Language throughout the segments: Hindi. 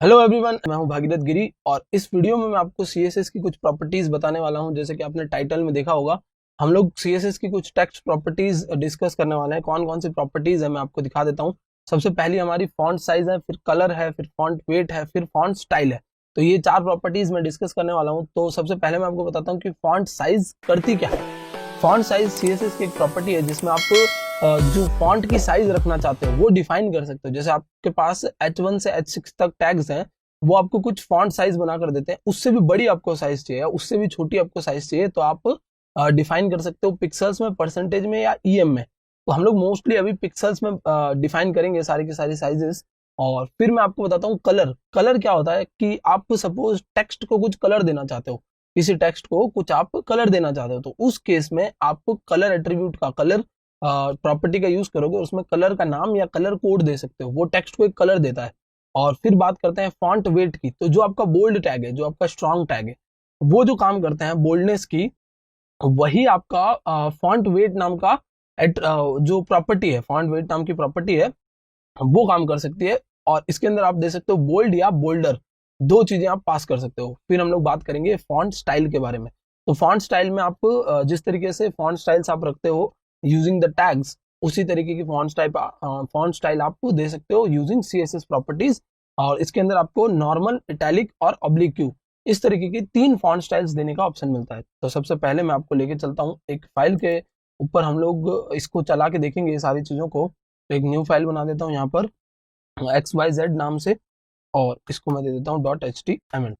हेलो एवरीवन, मैं हूं भागीरथ गिरी और इस वीडियो में मैं आपको सीएसएस की कुछ प्रॉपर्टीज बताने वाला हूं। जैसे कि आपने टाइटल में देखा होगा, हम लोग सीएसएस की कुछ टेक्स्ट प्रॉपर्टीज डिस्कस करने वाले हैं। कौन कौन सी प्रॉपर्टीज है मैं आपको दिखा देता हूं। सबसे पहली हमारी फॉन्ट साइज है, फिर कलर है, फिर फॉन्ट वेट है, फिर फॉन्ट स्टाइल है। तो ये चार प्रॉपर्टीज मैं डिस्कस करने वाला हूँ। तो सबसे पहले मैं आपको बताता हूँ कि फॉन्ट साइज करती क्या है। फॉन्ट साइज सीएसएस की एक प्रॉपर्टी है जिसमें आप जो फॉन्ट की साइज रखना चाहते हो वो डिफाइन कर सकते हो। जैसे आपके पास H1 से H6 तक टैग्स हैं, वो आपको कुछ फॉन्ट साइज बना कर देते हैं। उससे भी बड़ी आपको साइज चाहिए, उससे भी छोटी आपको साइज चाहिए, तो आप डिफाइन कर सकते हो पिक्सल्स में, परसेंटेज में या ईएम में। तो हम लोग मोस्टली अभी पिक्सल्स में डिफाइन करेंगे सारी की सारी साइजेस। और फिर मैं आपको बताता हूँ कलर। कलर क्या होता है कि आप सपोज टेक्स्ट को कुछ कलर देना चाहते हो, किसी टेक्स्ट को कुछ आप कलर देना चाहते हो, तो उस केस में आप कलर एट्रीब्यूट का, कलर प्रॉपर्टी का यूज करोगे। उसमें कलर का नाम या कलर कोड दे सकते हो, वो टेक्स्ट को एक कलर देता है। और फिर बात करते हैं फॉन्ट वेट की। तो जो आपका बोल्ड टैग है, जो आपका स्ट्रॉन्ग टैग है, वो जो काम करते हैं बोल्डनेस की, वही आपका फॉन्ट वेट नाम का जो प्रॉपर्टी है, फॉन्ट वेट नाम की प्रॉपर्टी है, वो काम कर सकती है। और इसके अंदर आप दे सकते हो बोल्ड या बोल्डर, दो चीजें आप पास कर सकते हो। फिर हम लोग बात करेंगे फॉन्ट स्टाइल के बारे में। तो फॉन्ट स्टाइल में आप जिस तरीके से फॉन्ट स्टाइल्स आप रखते हो यूजिंग द टैग्स, उसी तरीके की फॉन्ट स्टाइल आप दे सकते हो यूजिंग सीएसएस प्रॉपर्टीज। और इसके अंदर आपको नॉर्मल, इटैलिक और ऑब्लिक्यू, इस तरीके की तीन फॉन्ट स्टाइल्स देने का ऑप्शन मिलता है। तो सबसे पहले मैं आपको लेके चलता हूँ एक फाइल के ऊपर, हम लोग इसको चला के देखेंगे ये सारी चीजों को। तो एक न्यू फाइल बना देता हूँ यहाँ पर XYZ नाम से, और इसको मैं दे देता हूँ .html।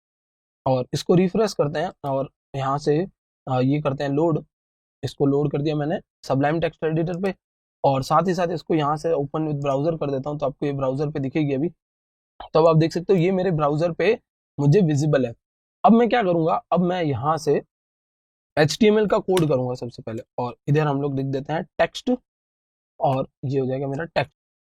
और इसको रिफ्रेश करते हैं और यहाँ से ये करते हैं लोड। इसको लोड कर दिया मैंने सबलाइम टेक्स्ट एडिटर पे, और साथ ही साथ इसको यहाँ से ओपन विद ब्राउजर कर देता हूँ, तो आपको ये ब्राउजर पे दिखेगी अभी। तो अब आप देख सकते हो ये मेरे ब्राउजर पे मुझे विजिबल है। अब मैं क्या करूंगा, अब मैं यहाँ से HTML का कोड करूंगा सबसे पहले, और इधर हम लोग लिख देते हैं टेक्स्ट, और ये हो जाएगा मेरा टेक्स्ट।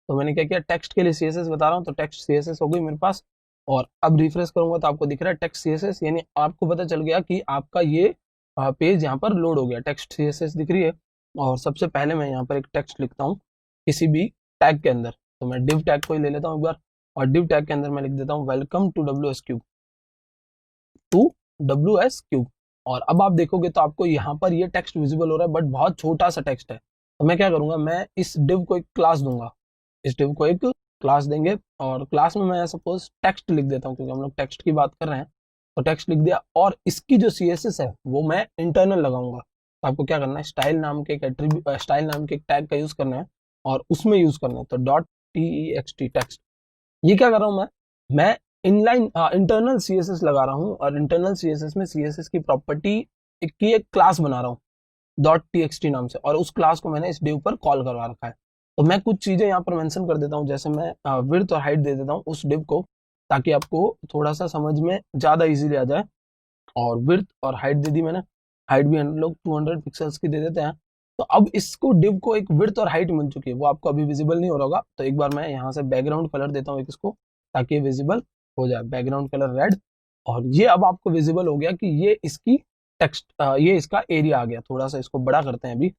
तो मैंने क्या किया, टेक्स्ट के लिए सीएसएस बता रहा हूँ, तो टेक्स्ट सीएसएस हो गई मेरे पास। और अब रिफ्रेश करूंगा तो आपको दिख रहा है टेक्स्ट सीएसएस, यानी आपको पता चल गया कि आपका ये पेज यहाँ पर लोड हो गया, टेक्स्ट सीएसएस दिख रही है। और सबसे पहले मैं यहाँ पर एक टेक्स्ट लिखता हूँ किसी भी टैग के अंदर। तो मैं डिव टैग को ही ले लेता हूँ एक बार, और डिव टैग के अंदर मैं लिख देता हूँ वेलकम टू WS क्यूब। और अब आप देखोगे तो आपको यहाँ पर ये टेक्स्ट विजिबल हो रहा है, बट बहुत छोटा सा टेक्स्ट है। तो मैं क्या करूंगा, मैं इस डिव को एक क्लास दूंगा, इस डिव को एक क्लास देंगे, और क्लास में मैं सपोज टेक्स्ट लिख देता हूँ, क्योंकि हम लोग टेक्स्ट की बात कर रहे हैं। तो टेक्स्ट लिख दिया, और इसकी जो सीएसएस है वो मैं इंटरनल लगाऊंगा। तो आपको क्या करना है, स्टाइल नाम के एक एट्रीब्यूट, स्टाइल नाम के एक टैग का यूज करना है, और उसमें यूज करना है। तो .text टेक्स्ट, ये क्या कर रहा हूं मैं इनलाइन इंटरनल सीएसएस लगा रहा हूं, और इंटरनल सीएसएस में सीएसएस की प्रॉपर्टी की एक क्लास बना रहा हूं .txt नाम से, और उस क्लास को मैंने इस डिव पर कॉल करवा रखा है। तो मैं कुछ चीजें यहाँ पर मेंशन कर देता हूँ, जैसे मैं विड्थ और हाइट दे देता हूँ उस डिव को, ताकि आपको थोड़ा सा समझ में ज्यादा इजीली आ जाए। और विड्थ और हाइट दे दी मैंने, हाइट भी हम लोग 200 पिक्सल्स की दे देते हैं। तो अब इसको डिव को एक विड्थ और हाइट मिल चुकी है, वो आपको अभी विजिबल नहीं हो रहा होगा। तो एक बार मैं यहाँ से बैकग्राउंड कलर देता हूँ एक इसको, ताकि ये विजिबल हो जाए, बैकग्राउंड कलर रेड। और ये अब आपको विजिबल हो गया कि ये इसकी टेक्स्ट, ये इसका एरिया आ गया। थोड़ा सा इसको बड़ा करते हैं अभी,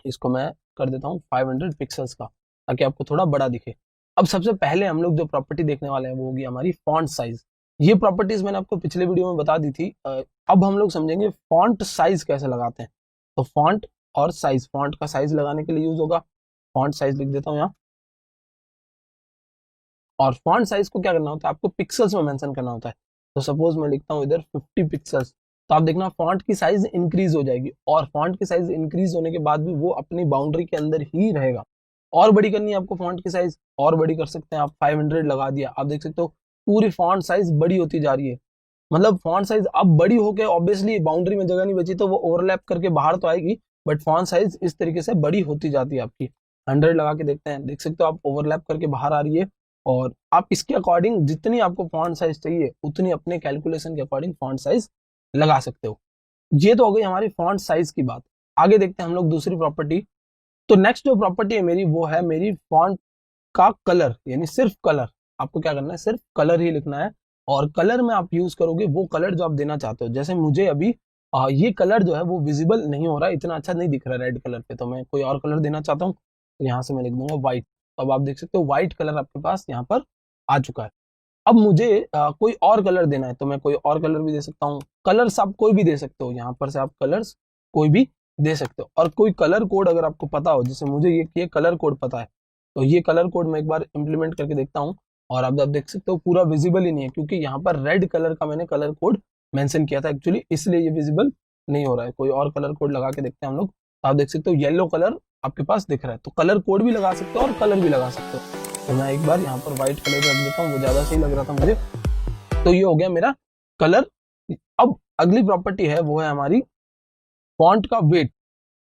इसको मैं कर देता हूँ 500 पिक्सल्स का, ताकि आपको थोड़ा बड़ा दिखे। अब सबसे पहले हम लोग जो प्रॉपर्टी देखने वाले हैं वो होगी हमारी फॉन्ट साइज। ये प्रॉपर्टीज मैंने आपको पिछले वीडियो में बता दी थी। अब हम लोग समझेंगे फॉन्ट साइज कैसे लगाते हैं। तो फॉन्ट और साइज, फॉन्ट का साइज लगाने के लिए यूज होगा। फॉन्ट साइज लिख देता हूँ यहाँ, और फॉन्ट साइज को क्या करना होता है, आपको पिक्सल्स में मेंशन करना होता है। तो सपोज मैं लिखता हूँ इधर 50 पिक्सल्स, तो आप देखना फॉन्ट की साइज इंक्रीज हो जाएगी, और फॉन्ट की साइज इंक्रीज होने के बाद भी वो अपनी बाउंड्री के अंदर ही रहेगा। और बड़ी करनी है आपको फॉन्ट की साइज, और बड़ी कर सकते हैं आप, 500 लगा दिया, आप देख सकते हो पूरी फॉन्ट साइज बड़ी होती जा रही है। मतलब फॉन्ट साइज अब बड़ी होकर ऑब्वियसली बाउंड्री में जगह नहीं बची, तो वो ओवरलैप करके बाहर तो आएगी, बट फॉन्ट साइज इस तरीके से बड़ी होती जाती है आपकी। 100 लगा के देखते हैं, देख सकते हो आप ओवरलैप करके बाहर आ रही है। और आप इसके अकॉर्डिंग जितनी आपको फॉन्ट साइज चाहिए उतनी अपने कैलकुलेशन के अकॉर्डिंग फॉन्ट साइज लगा सकते हो। ये तो हो गई हमारी फॉन्ट साइज की बात। आगे देखते हैं हम लोग दूसरी प्रॉपर्टी। तो नेक्स्ट जो प्रॉपर्टी है मेरी, वो है मेरी फॉन्ट का कलर, यानी सिर्फ कलर। आपको क्या करना है, सिर्फ कलर ही लिखना है, और कलर में आप यूज करोगे वो कलर जो आप देना चाहते हो। जैसे मुझे अभी ये कलर जो है वो विजिबल नहीं हो रहा है, इतना अच्छा नहीं दिख रहा है रेड कलर पे, तो मैं कोई और कलर देना चाहता हूँ। तो यहाँ से मैं लिख दूंगा व्हाइट। तो अब आप देख सकते हो व्हाइट कलर आपके पास यहाँ पर आ चुका है। अब मुझे कोई और कलर देना है तो मैं कोई और कलर भी दे सकता हूँ। कलर्स आप कोई भी दे सकते हो, यहाँ पर से आप कलर्स कोई भी दे सकते हो। और कोई कलर कोड अगर आपको पता हो, जैसे मुझे ये कलर कोड पता है, तो ये कलर कोड मैं एक बार इम्प्लीमेंट करके देखता हूँ। और आप देख सकते हो पूरा विजिबल ही नहीं है, क्योंकि यहाँ पर रेड कलर का मैंने कलर कोड मेंशन किया था एक्चुअली, इसलिए ये विजिबल नहीं हो रहा है। कोई और कलर कोड लगा के देखते हैं हम लोग। तो आप देख सकते हो येलो कलर आपके पास दिख रहा है। तो कलर कोड भी लगा सकते हो और कलर भी लगा सकते हो। तो मैं एक बार यहाँ पर व्हाइट कलर रख देता हूँ, वो ज्यादा सही लग रहा था मुझे। तो ये हो गया मेरा कलर। अब अगली प्रॉपर्टी है वो है हमारी फॉन्ट का वेट।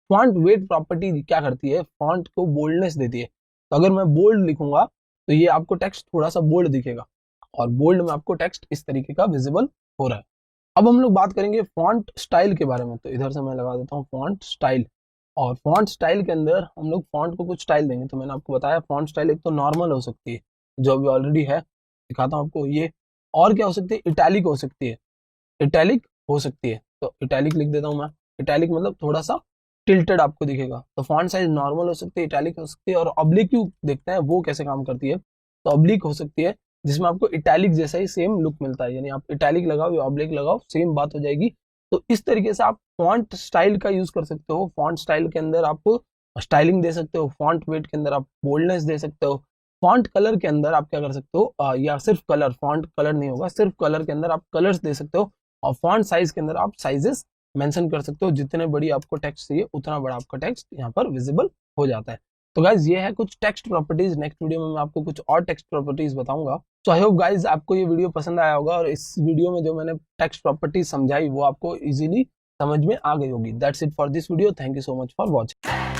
फॉन्ट वेट प्रॉपर्टी क्या करती है, फॉन्ट को बोल्डनेस देती है। तो अगर मैं बोल्ड लिखूंगा तो ये आपको टेक्स्ट थोड़ा सा बोल्ड दिखेगा, और बोल्ड में आपको टेक्स्ट इस तरीके का विजिबल हो रहा है। अब हम लोग बात करेंगे फॉन्ट स्टाइल के बारे में। तो इधर से मैं लगा देता हूँ फॉन्ट स्टाइल। और फॉन्ट स्टाइल के अंदर हम लोग फॉन्ट को कुछ स्टाइल देंगे। तो मैंने आपको बताया फॉन्ट स्टाइल एक तो नॉर्मल हो सकती है, जो अभी ऑलरेडी है, दिखाता हूँ आपको ये। और क्या हो सकती है, इटैलिक हो सकती है, इटैलिक हो सकती है। तो इटैलिक लिख देता हूँ मैं। इटैलिक मतलब थोड़ा सा टिल्टेड आपको दिखेगा। तो फॉन्ट साइज नॉर्मल हो सकती है, इटैलिक हो सकती है, और ऑब्लिक देखते हैं वो कैसे काम करती है। तो ऑब्लिक हो सकती है जिसमें आपको इटैलिक जैसा ही सेम लुक मिलता है, यानी आप इटैलिक लगाओ या ऑब्लिक लगाओ सेम बात हो जाएगी। तो इस तरीके से आप फॉन्ट स्टाइल का यूज कर सकते हो। फॉन्ट स्टाइल के अंदर आप स्टाइलिंग दे सकते हो, फॉन्ट वेट के अंदर आप बोल्डनेस दे सकते हो, फॉन्ट कलर के अंदर आप क्या कर सकते हो, या सिर्फ कलर, फॉन्ट कलर नहीं होगा, सिर्फ कलर के अंदर आप कलर्स दे सकते हो। और फॉन्ट साइज के अंदर आप साइजेस मेंशन कर सकते हो। जितने बड़ी आपको टेक्स्ट चाहिए उतना बड़ा आपका टेक्स्ट यहाँ पर विजिबल हो जाता है। तो गाइज ये है कुछ टेक्स्ट प्रॉपर्टीज। नेक्स्ट वीडियो में मैं आपको कुछ और टेक्स्ट प्रॉपर्टीज बताऊंगा। तो आई होप गाइज आपको ये वीडियो पसंद आया होगा, और इस वीडियो में जो मैंने टेक्स्ट प्रॉपर्टीज समझाई वो आपको इजीली समझ में आ गई होगी। That's it for this video. Thank you so much for watching.